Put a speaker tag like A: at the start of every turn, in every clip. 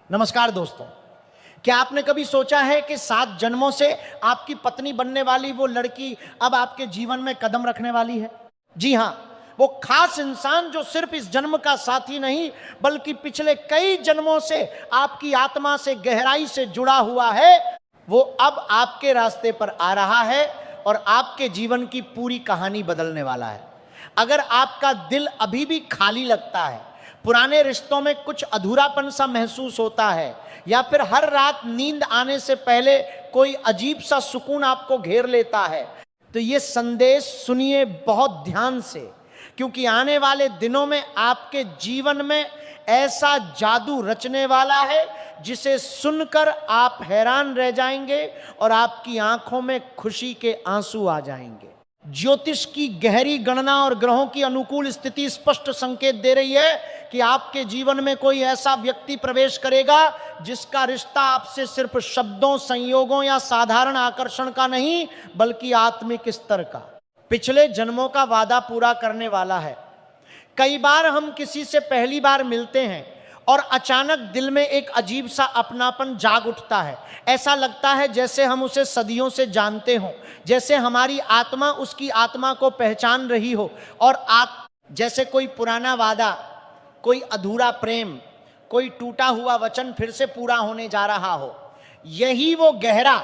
A: नमस्कार दोस्तों, क्या आपने कभी सोचा है कि 7 जन्मों से आपकी पत्नी बनने वाली वो लड़की अब आपके जीवन में कदम रखने वाली है? जी हां, वो खास इंसान जो सिर्फ इस जन्म का साथी नहीं बल्कि पिछले कई जन्मों से आपकी आत्मा से गहराई से जुड़ा हुआ है, वो अब आपके रास्ते पर आ रहा है और आपके जीवन की पूरी कहानी बदलने वाला है। अगर आपका दिल अभी भी खाली लगता है, पुराने रिश्तों में कुछ अधूरापन सा महसूस होता है, या फिर हर रात नींद आने से पहले कोई अजीब सा सुकून आपको घेर लेता है, तो ये संदेश सुनिए बहुत ध्यान से, क्योंकि आने वाले दिनों में आपके जीवन में ऐसा जादू रचने वाला है जिसे सुनकर आप हैरान रह जाएंगे और आपकी आंखों में खुशी के आंसू आ जाएंगे। ज्योतिष की गहरी गणना और ग्रहों की अनुकूल स्थिति स्पष्ट संकेत दे रही है कि आपके जीवन में कोई ऐसा व्यक्ति प्रवेश करेगा जिसका रिश्ता आपसे सिर्फ शब्दों, संयोगों या साधारण आकर्षण का नहीं बल्कि आत्मिक स्तर का, पिछले जन्मों का वादा पूरा करने वाला है। कई बार हम किसी से पहली बार मिलते हैं और अचानक दिल में एक अजीब सा अपनापन जाग उठता है। ऐसा लगता है जैसे हम उसे सदियों से जानते हों, जैसे हमारी आत्मा उसकी आत्मा को पहचान रही हो और जैसे कोई पुराना वादा, कोई अधूरा प्रेम, कोई टूटा हुआ वचन फिर से पूरा होने जा रहा हो। यही वो गहरा,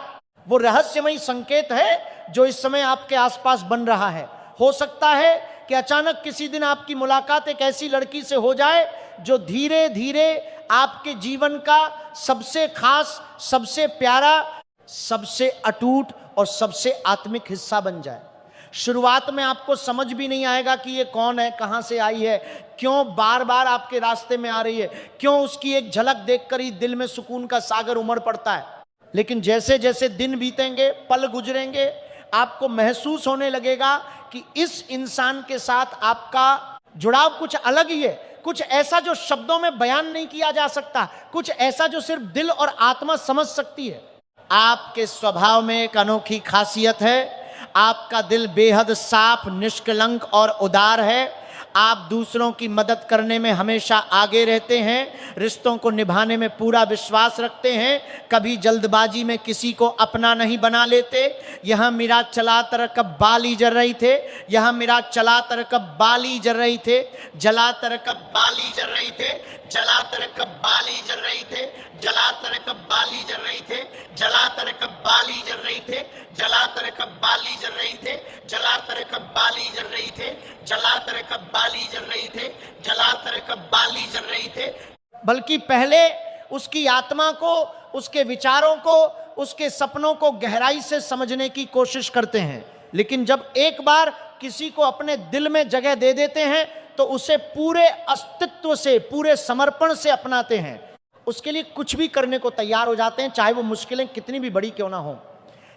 A: वो रहस्यमय संकेत है जो इस समय आपके आसपास बन रहा है। हो सकता है कि अचानक किसी दिन आपकी मुलाकात एक ऐसी लड़की से हो जाए जो धीरे धीरे आपके जीवन का सबसे खास, सबसे प्यारा, सबसे अटूट और सबसे आत्मिक हिस्सा बन जाए। शुरुआत में आपको समझ भी नहीं आएगा कि ये कौन है, कहां से आई है, क्यों बार बार आपके रास्ते में आ रही है, क्यों उसकी एक झलक देखकर ही दिल में सुकून का सागर उमड़ पड़ता है। लेकिन जैसे जैसे दिन बीतेंगे, पल गुजरेंगे, आपको महसूस होने लगेगा कि इस इंसान के साथ आपका जुड़ाव कुछ अलग ही है, कुछ ऐसा जो शब्दों में बयान नहीं किया जा सकता, कुछ ऐसा जो सिर्फ दिल और आत्मा समझ सकती है। आपके स्वभाव में एक अनोखी खासियत है, आपका दिल बेहद साफ, निष्कलंक और उदार है। आप दूसरों की मदद करने में हमेशा आगे रहते हैं, रिश्तों को निभाने में पूरा विश्वास रखते हैं, कभी जल्दबाजी में किसी को अपना नहीं बना लेते। यह मेरा चला तर कब बाली जल रही थे, यह मेरा चला तर कब बाली जल रही थे, जला तर कब बाली जल रही थे, जला तर कब बाली जल रही थे, जला तर कब बाली जल रही थे, जला तर कब बाली जल रही थे, जला तर कब बाली जल रही थे, जला तर कब बाली जल रही थे, जला तर कब बाली जल रही थे, जला तर कब बाली जल रही थे। बल्कि पहले उसकी आत्मा को, उसके विचारों को, उसके सपनों को गहराई से समझने की कोशिश करते हैं। लेकिन जब एक बार किसी को अपने दिल में जगह दे देते हैं तो उसे पूरे अस्तित्व से, पूरे समर्पण से अपनाते हैं, उसके लिए कुछ भी करने को तैयार हो जाते हैं, चाहे वो मुश्किलें कितनी भी बड़ी क्यों ना हो।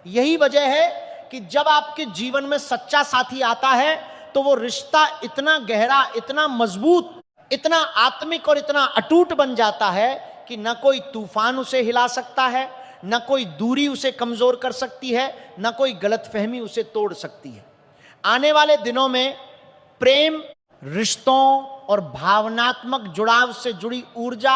A: यही वजह है कि जब आपके जीवन में सच्चा साथी आता है तो वो रिश्ता इतना गहरा, इतना मजबूत, इतना आत्मिक और इतना अटूट बन जाता है कि न कोई तूफान उसे हिला सकता है, न कोई दूरी उसे कमजोर कर सकती है, न कोई गलतफहमी उसे तोड़ सकती है। आने वाले दिनों में प्रेम, रिश्तों और भावनात्मक जुड़ाव से जुड़ी ऊर्जा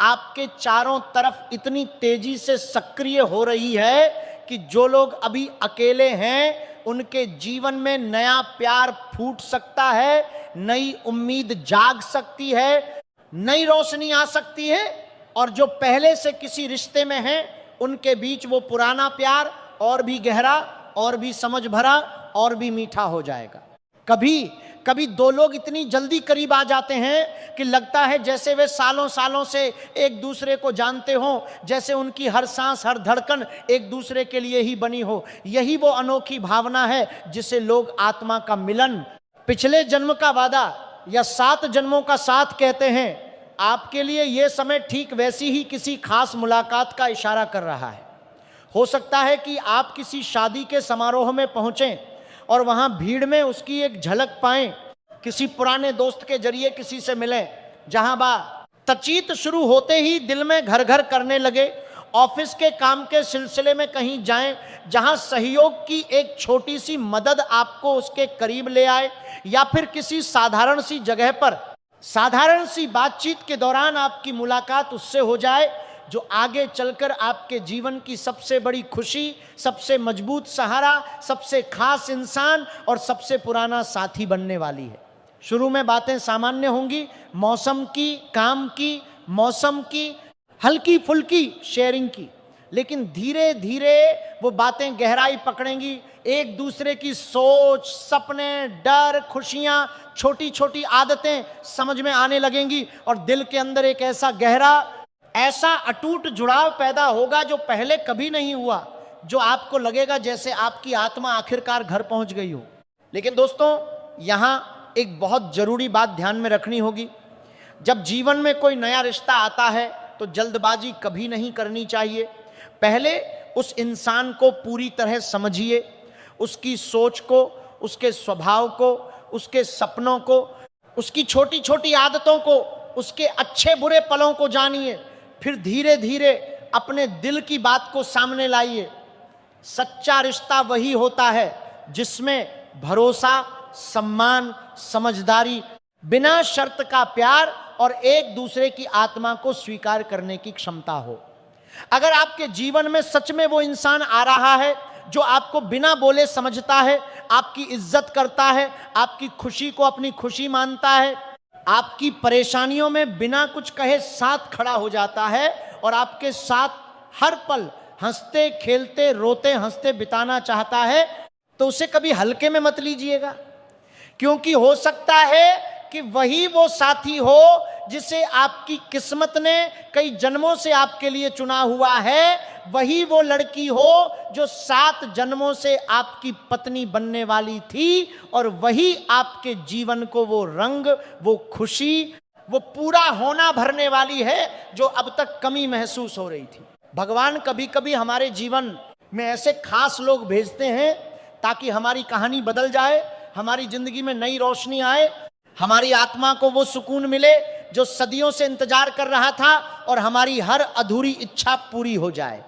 A: आपके चारों तरफ इतनी तेजी से सक्रिय हो रही है कि जो लोग अभी अकेले हैं उनके जीवन में नया प्यार फूट सकता है, नई उम्मीद जाग सकती है, नई रोशनी आ सकती है, और जो पहले से किसी रिश्ते में हैं उनके बीच वो पुराना प्यार और भी गहरा, और भी समझ भरा, और भी मीठा हो जाएगा। कभी कभी दो लोग इतनी जल्दी करीब आ जाते हैं कि लगता है जैसे वे सालों सालों से एक दूसरे को जानते हों, जैसे उनकी हर सांस, हर धड़कन एक दूसरे के लिए ही बनी हो। यही वो अनोखी भावना है जिसे लोग आत्मा का मिलन, पिछले जन्म का वादा या 7 जन्मों का साथ कहते हैं। आपके लिए यह समय ठीक वैसी ही किसी खास मुलाकात का इशारा कर रहा है। हो सकता है कि आप किसी शादी के समारोह में पहुंचें और वहां भीड़ में उसकी एक झलक पाएं, किसी पुराने दोस्त के जरिए किसी से मिलें, जहां बातचीत शुरू होते ही दिल में घर घर करने लगे। ऑफिस के काम के सिलसिले में कहीं जाएं जहां सहयोग की एक छोटी सी मदद आपको उसके करीब ले आए, या फिर किसी साधारण सी जगह पर साधारण सी बातचीत के दौरान आपकी मुलाकात उससे हो जाए जो आगे चलकर आपके जीवन की सबसे बड़ी खुशी, सबसे मजबूत सहारा, सबसे खास इंसान और सबसे पुराना साथी बनने वाली है। शुरू में बातें सामान्य होंगी, मौसम की, काम की, मौसम की, हल्की फुल्की शेयरिंग की, लेकिन धीरे धीरे वो बातें गहराई पकड़ेंगी। एक दूसरे की सोच, सपने, डर, खुशियां, छोटी छोटी आदतें समझ में आने लगेंगी और दिल के अंदर एक ऐसा गहरा, ऐसा अटूट जुड़ाव पैदा होगा जो पहले कभी नहीं हुआ, जो आपको लगेगा जैसे आपकी आत्मा आखिरकार घर पहुंच गई हो। लेकिन दोस्तों, यहां एक बहुत जरूरी बात ध्यान में रखनी होगी। जब जीवन में कोई नया रिश्ता आता है तो जल्दबाजी कभी नहीं करनी चाहिए। पहले उस इंसान को पूरी तरह समझिए, उसकी सोच को, उसके स्वभाव को, उसके सपनों को, उसकी छोटी छोटी आदतों को, उसके अच्छे बुरे पलों को जानिए। फिर धीरे धीरे अपने दिल की बात को सामने लाइए। सच्चा रिश्ता वही होता है जिसमें भरोसा, सम्मान, समझदारी, बिना शर्त का प्यार और एक दूसरे की आत्मा को स्वीकार करने की क्षमता हो। अगर आपके जीवन में सच में वो इंसान आ रहा है जो आपको बिना बोले समझता है, आपकी इज्जत करता है, आपकी खुशी को अपनी खुशी मानता है, आपकी परेशानियों में बिना कुछ कहे साथ खड़ा हो जाता है और आपके साथ हर पल हंसते खेलते रोते हंसते बिताना चाहता है, तो उसे कभी हल्के में मत लीजिएगा। क्योंकि हो सकता है कि वही वो साथी हो जिसे आपकी किस्मत ने कई जन्मों से आपके लिए चुना हुआ है। वही वो लड़की हो जो 7 जन्मों से आपकी पत्नी बनने वाली थी और वही आपके जीवन को वो रंग, वो खुशी, वो पूरा होना भरने वाली है जो अब तक कमी महसूस हो रही थी। भगवान कभी कभी हमारे जीवन में ऐसे खास लोग भेजते हैं ताकि हमारी कहानी बदल जाए, हमारी जिंदगी में नई रोशनी आए, हमारी आत्मा को वो सुकून मिले जो सदियों से इंतजार कर रहा था और हमारी हर अधूरी इच्छा पूरी हो जाए।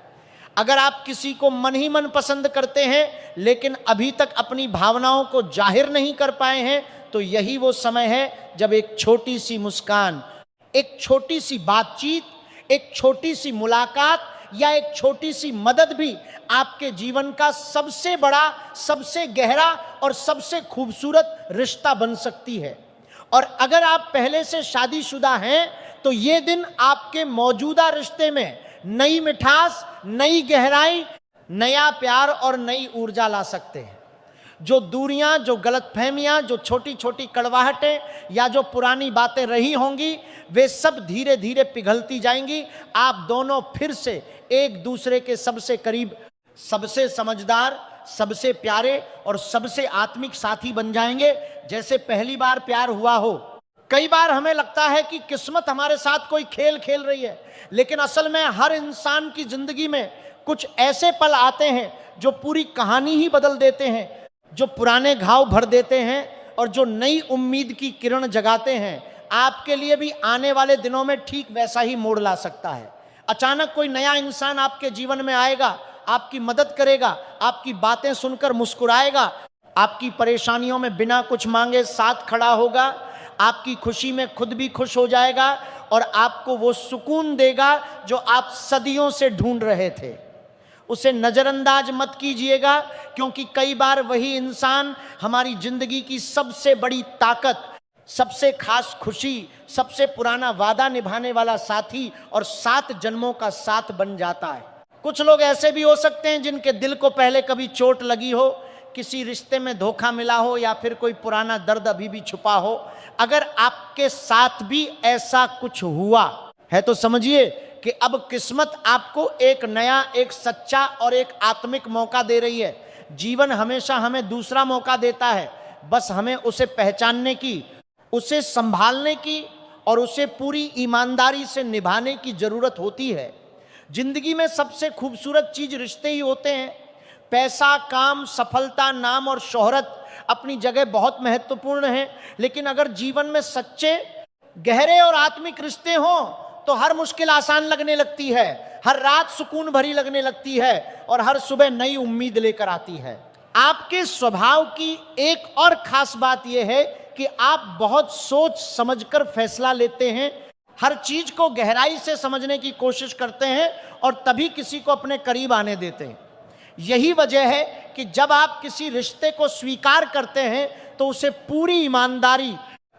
A: अगर आप किसी को मन ही मन पसंद करते हैं लेकिन अभी तक अपनी भावनाओं को जाहिर नहीं कर पाए हैं, तो यही वो समय है जब एक छोटी सी मुस्कान, एक छोटी सी बातचीत, एक छोटी सी मुलाकात या एक छोटी सी मदद भी आपके जीवन का सबसे बड़ा, सबसे गहरा और सबसे खूबसूरत रिश्ता बन सकती है। और अगर आप पहले से शादीशुदा हैं तो ये दिन आपके मौजूदा रिश्ते में नई मिठास, नई गहराई, नया प्यार और नई ऊर्जा ला सकते हैं। जो दूरियां, जो गलतफहमियां, जो छोटी छोटी कड़वाहटें या जो पुरानी बातें रही होंगी, वे सब धीरे धीरे पिघलती जाएंगी। आप दोनों फिर से एक दूसरे के सबसे करीब, सबसे समझदार, सबसे प्यारे और सबसे आत्मिक साथी बन जाएंगे, जैसे पहली बार प्यार हुआ हो। कई बार हमें लगता है कि किस्मत हमारे साथ कोई खेल खेल रही है, लेकिन असल में हर इंसान की जिंदगी में कुछ ऐसे पल आते हैं जो पूरी कहानी ही बदल देते हैं, जो पुराने घाव भर देते हैं और जो नई उम्मीद की किरण जगाते हैं। आपके लिए भी आने वाले दिनों में ठीक वैसा ही मोड़ ला सकता है। अचानक कोई नया इंसान आपके जीवन में आएगा, आपकी मदद करेगा, आपकी बातें सुनकर मुस्कुराएगा, आपकी परेशानियों में बिना कुछ मांगे साथ खड़ा होगा, आपकी खुशी में खुद भी खुश हो जाएगा और आपको वो सुकून देगा जो आप सदियों से ढूंढ रहे थे। उसे नजरअंदाज मत कीजिएगा, क्योंकि कई बार वही इंसान हमारी जिंदगी की सबसे बड़ी ताकत, सबसे खास खुशी, सबसे पुराना वादा निभाने वाला साथी और 7 जन्मों का साथ बन जाता है। कुछ लोग ऐसे भी हो सकते हैं जिनके दिल को पहले कभी चोट लगी हो, किसी रिश्ते में धोखा मिला हो या फिर कोई पुराना दर्द अभी भी छुपा हो। अगर आपके साथ भी ऐसा कुछ हुआ है तो समझिए कि अब किस्मत आपको एक नया, एक सच्चा और एक आत्मिक मौका दे रही है। जीवन हमेशा हमें दूसरा मौका देता है, बस हमें उसे पहचानने की, उसे संभालने की और उसे पूरी ईमानदारी से निभाने की जरूरत होती है। जिंदगी में सबसे खूबसूरत चीज रिश्ते ही होते हैं। पैसा, काम, सफलता, नाम और शोहरत अपनी जगह बहुत महत्वपूर्ण है, लेकिन अगर जीवन में सच्चे, गहरे और आत्मिक रिश्ते हों तो हर मुश्किल आसान लगने लगती है, हर रात सुकून भरी लगने लगती है और हर सुबह नई उम्मीद लेकर आती है। आपके स्वभाव की एक और खास बात यह है कि आप बहुत सोच समझकर फैसला लेते हैं। हर चीज को गहराई से समझने की कोशिश करते हैं और तभी किसी को अपने करीब आने देते हैं। यही वजह है कि जब आप किसी रिश्ते को स्वीकार करते हैं तो उसे पूरी ईमानदारी,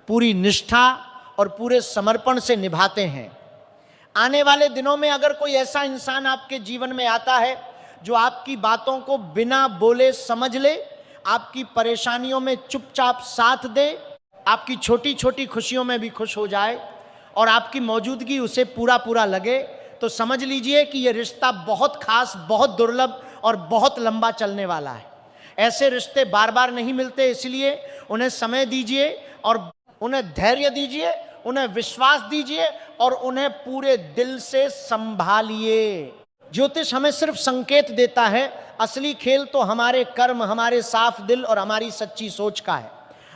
A: पूरी निष्ठा और पूरे समर्पण से निभाते हैं। आने वाले दिनों में अगर कोई ऐसा इंसान आपके जीवन में आता है जो आपकी बातों को बिना बोले समझ ले, आपकी परेशानियों में चुपचाप साथ दे, आपकी छोटी छोटी खुशियों में भी खुश हो जाए और आपकी मौजूदगी उसे पूरा पूरा लगे, तो समझ लीजिए कि यह रिश्ता बहुत खास, बहुत दुर्लभ और बहुत लंबा चलने वाला है। ऐसे रिश्ते बार बार नहीं मिलते, इसलिए उन्हें समय दीजिए और उन्हें धैर्य दीजिए, उन्हें विश्वास दीजिए और उन्हें पूरे दिल से संभालिए। ज्योतिष हमें सिर्फ संकेत देता है, असली खेल तो हमारे कर्म, हमारे साफ दिल और हमारी सच्ची सोच का है।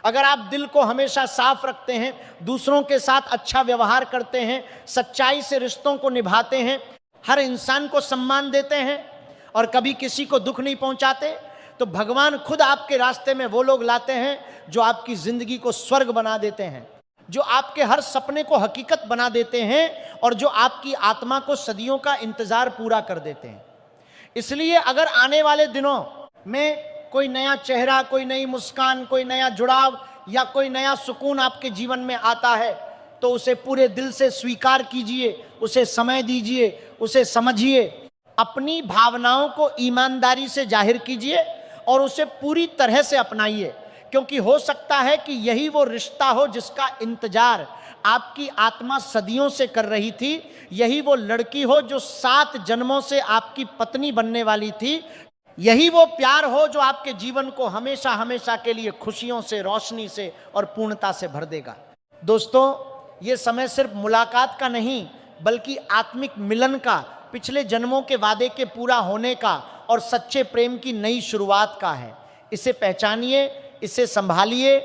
A: अगर आप दिल को हमेशा साफ रखते हैं, दूसरों के साथ अच्छा व्यवहार करते हैं, सच्चाई से रिश्तों को निभाते हैं, हर इंसान को सम्मान देते हैं और कभी किसी को दुख नहीं पहुंचाते, तो भगवान खुद आपके रास्ते में वो लोग लाते हैं जो आपकी जिंदगी को स्वर्ग बना देते हैं, जो आपके हर सपने को हकीकत बना देते हैं और जो आपकी आत्मा को सदियों का इंतजार पूरा कर देते हैं। इसलिए अगर आने वाले दिनों में कोई नया चेहरा, कोई नई मुस्कान, कोई नया जुड़ाव या कोई नया सुकून आपके जीवन में आता है, तो उसे पूरे दिल से स्वीकार कीजिए, उसे समय दीजिए, उसे समझिए, अपनी भावनाओं को ईमानदारी से जाहिर कीजिए और उसे पूरी तरह से अपनाइए, क्योंकि हो सकता है कि यही वो रिश्ता हो जिसका इंतजार आपकी आत्मा सदियों से कर रही थी, यही वो लड़की हो जो 7 जन्मों से आपकी पत्नी बनने वाली थी, यही वो प्यार हो जो आपके जीवन को हमेशा हमेशा के लिए खुशियों से, रोशनी से और पूर्णता से भर देगा। दोस्तों, ये समय सिर्फ मुलाकात का नहीं बल्कि आत्मिक मिलन का, पिछले जन्मों के वादे के पूरा होने का और सच्चे प्रेम की नई शुरुआत का है। इसे पहचानिए, इसे संभालिए,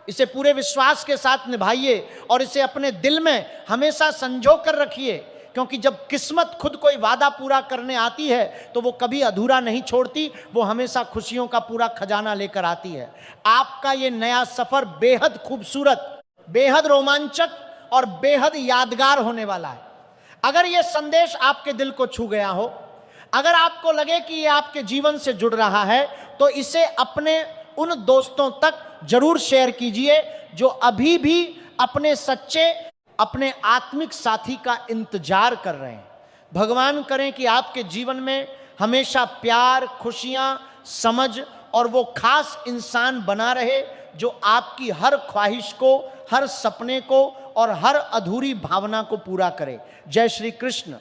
A: इसे पूरे विश्वास के साथ निभाइए और इसे अपने दिल में हमेशा संजो कर रखिए, क्योंकि जब किस्मत खुद कोई वादा पूरा करने आती है तो वो कभी अधूरा नहीं छोड़ती, वो हमेशा खुशियों का पूरा खजाना लेकर आती है। आपका ये नया सफर बेहद खूबसूरत, बेहद रोमांचक और बेहद यादगार होने वाला है। अगर ये संदेश आपके दिल को छू गया हो, अगर आपको लगे कि ये आपके जीवन से जुड़ रहा है, तो इसे अपने उन दोस्तों तक जरूर शेयर कीजिए जो अभी भी अपने सच्चे, अपने आत्मिक साथी का इंतजार कर रहे हैं। भगवान करें कि आपके जीवन में हमेशा प्यार, खुशियां, समझ और वो खास इंसान बना रहे जो आपकी हर ख्वाहिश को, हर सपने को और हर अधूरी भावना को पूरा करे। जय श्री कृष्ण।